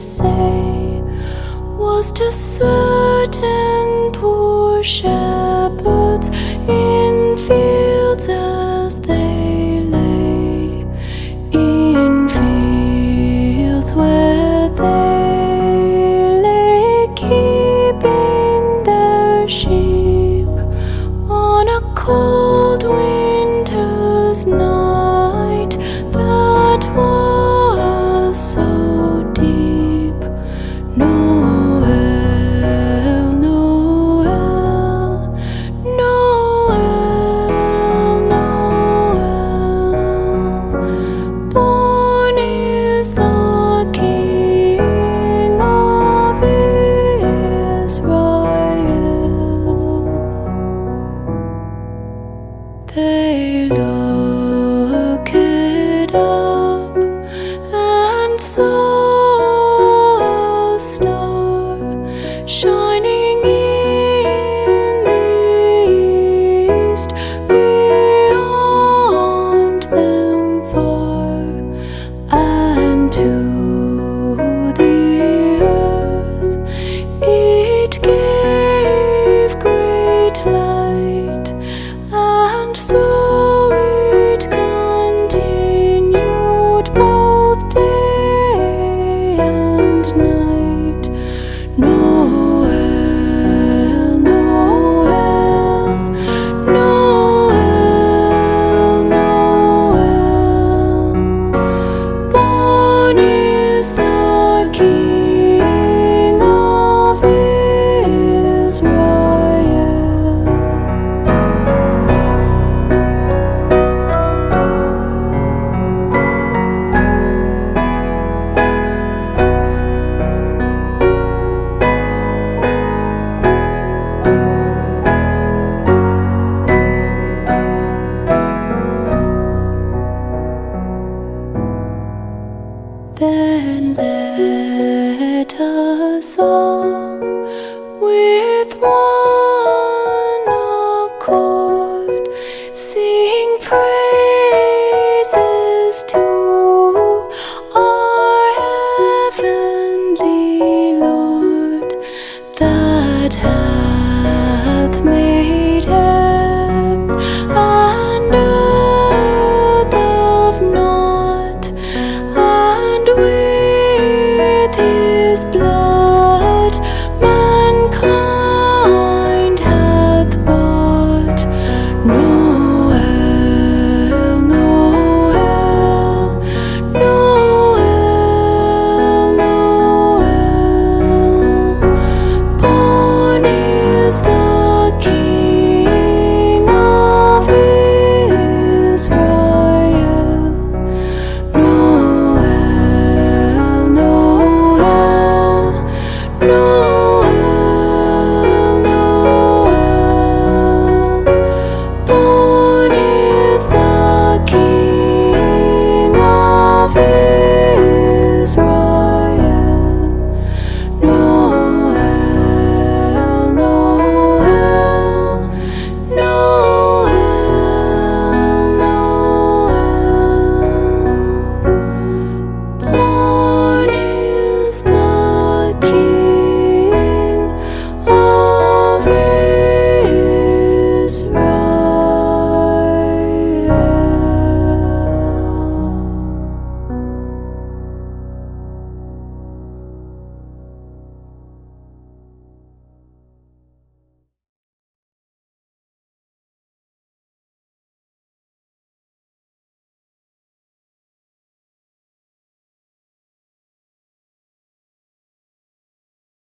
say was to certain poor shepherds in fields as they lay, in fields where they lay keeping their sheep on a cold winter's night that was so deep. Noel, Noel, Noel, Noel. Born is the King of Israel. They looked up and saw a star shining in the east, beyond them far, and to the earth it gave great light, and so it continued both day and night. Noel, Noel, Noel, Noel. Born is the King of Israel. Then let us all with